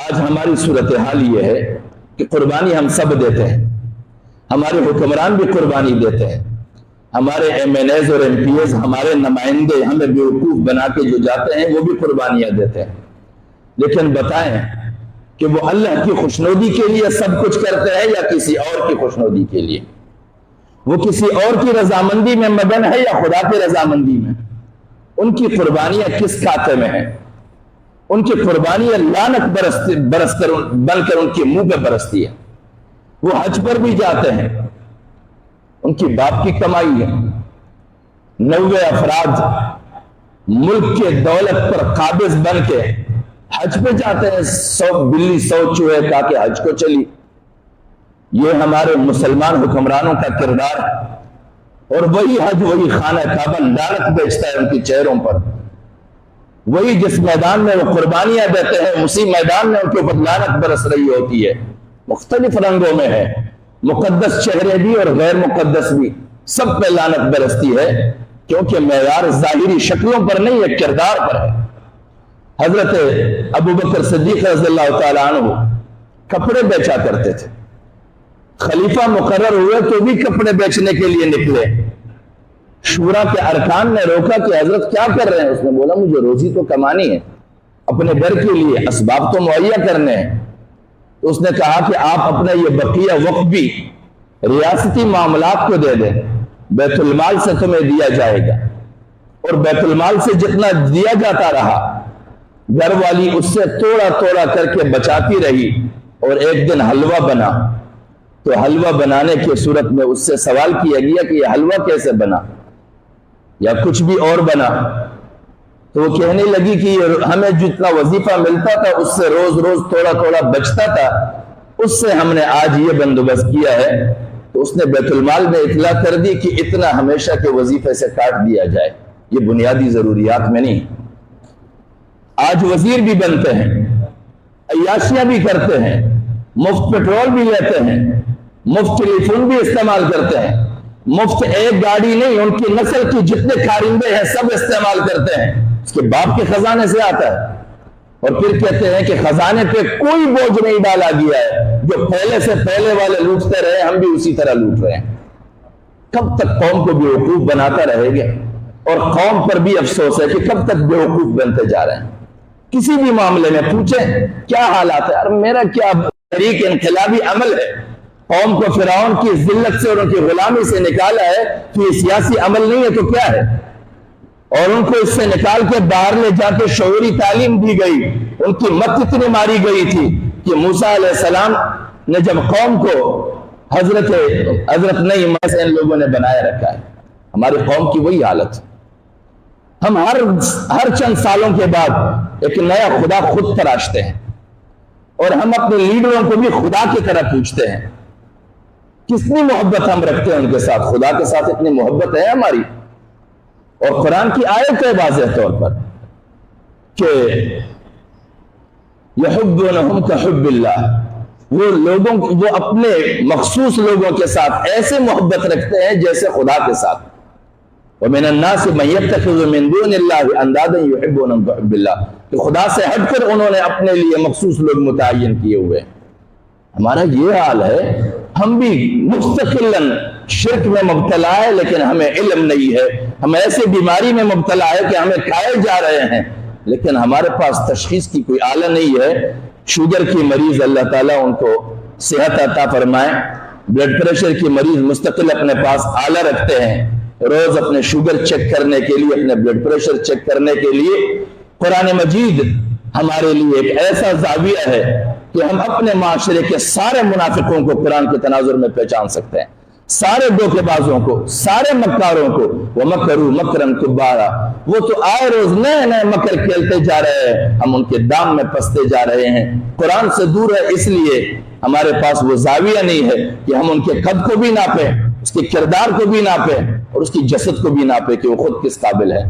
آج ہماری صورتحال یہ ہے کہ قربانی ہم سب دیتے ہیں، ہمارے حکمران بھی قربانی دیتے ہیں، ہمارے ایم این ایز اور ایم پی ایز، ہمارے نمائندے ہمیں بیوقوف بنا کے جو جاتے ہیں وہ بھی قربانیاں دیتے ہیں، لیکن بتائیں کہ وہ اللہ کی خوشنودی کے لیے سب کچھ کرتے ہیں یا کسی اور کی خوشنودی کے لیے؟ وہ کسی اور کی رضامندی میں مگن ہے یا خدا کی رضامندی میں؟ ان کی قربانیاں کس کھاتے میں ہیں؟ ان کی قربانیاں لعنت بن کر ان کے منہ پہ برستی ہے۔ وہ حج پر بھی جاتے ہیں، ان کی باپ کی کمائی ہے، 90 افراد ملک کے دولت پر قابض بن کے حج پہ جاتے ہیں، 100 بلی 100 چوہے کھا کے حج کو چلی۔ یہ ہمارے مسلمان حکمرانوں کا کردار ہے، اور وہی حج، وہی خانہ کعبہ لعنت بیچتا ہے ان کے چہروں پر۔ وہی جس میدان میں وہ قربانیاں دیتے ہیں، اسی میدان میں ان کے اوپر لعنت برس رہی ہوتی ہے، مختلف رنگوں میں ہے، مقدس چہرے بھی اور غیر مقدس بھی، سب پہ لعنت برستی ہے، کیونکہ معیار ظاہری شکلوں پر نہیں ہے، کردار پر ہے۔ حضرت ابوبکر صدیق رضی اللہ تعالیٰ عنہ کپڑے بیچا کرتے تھے، خلیفہ مقرر ہوئے تو بھی کپڑے بیچنے کے لیے نکلے۔ شورا کے ارکان نے روکا کہ حضرت کیا کر رہے ہیں؟ اس نے بولا مجھے روزی تو کمانی ہے، اپنے گھر کے لیے اسباب تو مہیا کرنے ہیں۔ تو اس نے کہا کہ آپ اپنا یہ بقیہ وقت بھی ریاستی معاملات کو دے دیں، بیت المال سے تمہیں دیا جائے گا۔ اور بیت المال سے جتنا دیا جاتا رہا، گھر والی اس سے توڑا توڑا کر کے بچاتی رہی، اور ایک دن حلوہ بنا تو حلوہ بنانے کی صورت میں اس سے سوال کیا گیا کہ یہ حلوہ کیسے بنا، یا کچھ بھی اور بنا، تو وہ کہنے لگی کہ ہمیں جتنا وظیفہ ملتا تھا اس سے روز روز تھوڑا تھوڑا بچتا تھا، اس سے ہم نے آج یہ بندوبست کیا ہے۔ تو اس نے بیت المال میں اطلاع کر دی کہ اتنا ہمیشہ کے وظیفے سے کاٹ دیا جائے، یہ بنیادی ضروریات میں نہیں۔ آج وزیر بھی بنتے ہیں، عیاشیاں بھی کرتے ہیں، مفت پیٹرول بھی لیتے ہیں، مفت ٹیلی فون بھی استعمال کرتے ہیں، مفت ایک گاڑی نہیں، ان کی نسل کی جتنے کارندے ہیں سب استعمال کرتے ہیں، اس کے باپ کے خزانے سے آتا ہے، اور پھر کہتے ہیں کہ خزانے پہ کوئی بوجھ نہیں ڈالا گیا ہے، جو پہلے سے پہلے والے لوٹتے رہے ہم بھی اسی طرح لوٹ رہے ہیں۔ کب تک قوم کو بیوقوف بناتا رہے گا؟ اور قوم پر بھی افسوس ہے کہ کب تک بیوقوف بنتے جا رہے ہیں۔ کسی بھی معاملے میں پوچھیں کیا حالات ہے، میرا کیا تحریک انقلابی عمل ہے، قوم کو فرعون کی ذلت سے اور ان کی غلامی سے نکالا ہے، تو یہ سیاسی عمل نہیں ہے تو کیا ہے؟ اور ان کو اس سے نکال کے باہر لے جا کے شعوری تعلیم دی گئی، ان کی مت اتنی ماری گئی تھی کہ موسیٰ علیہ السلام نے جب قوم کو حضرت نہیں میں ان لوگوں نے بنائے رکھا ہے۔ ہماری قوم کی وہی حالت، ہم ہر چند سالوں کے بعد ایک نیا خدا خود تراشتے ہیں، اور ہم اپنے لیڈروں کو بھی خدا کی طرح پوچھتے ہیں۔ کتنی محبت ہم رکھتے ہیں ان کے ساتھ، خدا کے ساتھ اتنی محبت ہے ہماری؟ اور قرآن کی آیت ہے واضح طور پر کہ یحبونہم کحب اللہ، وہ اپنے مخصوص لوگوں کے ساتھ ایسے محبت رکھتے ہیں جیسے خدا کے ساتھ۔ وَمِنَ النَّاسِ مَن يَتَّخِذُ مِن دُونِ اللَّهِ أَندَادًا يُحِبُّونَهُم كَحُبِّ اللَّهِ، کہ خدا سے ہٹ کر انہوں نے اپنے لیے مخصوص لوگ متعین کیے ہوئے۔ ہمارا یہ حال ہے، ہم بھی مستقلاً شرک میں مبتلا ہے، لیکن ہمیں علم نہیں ہے، ہم ایسے بیماری میں مبتلا ہے کہ ہمیں کھائے جا رہے ہیں، لیکن ہمارے پاس تشخیص کی کوئی آلہ نہیں ہے۔ شوگر کی مریض اللہ تعالیٰ ان کو صحت عطا فرمائے، بلڈ پریشر کی مریض مستقل اپنے پاس آلہ رکھتے ہیں، روز اپنے شوگر چیک کرنے کے لیے، اپنے بلڈ پریشر چیک کرنے کے لیے۔ قرآن مجید ہمارے لیے ایک ایسا زاویہ ہے کہ ہم اپنے معاشرے کے سارے منافقوں کو قرآن کے تناظر میں پہچان سکتے ہیں، سارے دھوکے بازوں کو، سارے مکاروں کو۔ وَمَكَرُوا مَكْرًا كُبَّارًا، وہ تو آئے روز نئے نئے مکر کھیلتے جا رہے ہیں، ہم ان کے دام میں پستے جا رہے ہیں۔ قرآن سے دور ہے، اس لیے ہمارے پاس وہ زاویہ نہیں ہے کہ ہم ان کے قد کو بھی ناپیں، اس کے کردار کو بھی ناپیں، اور اس کی جسد کو بھی ناپیں کہ وہ خود کس قابل ہے۔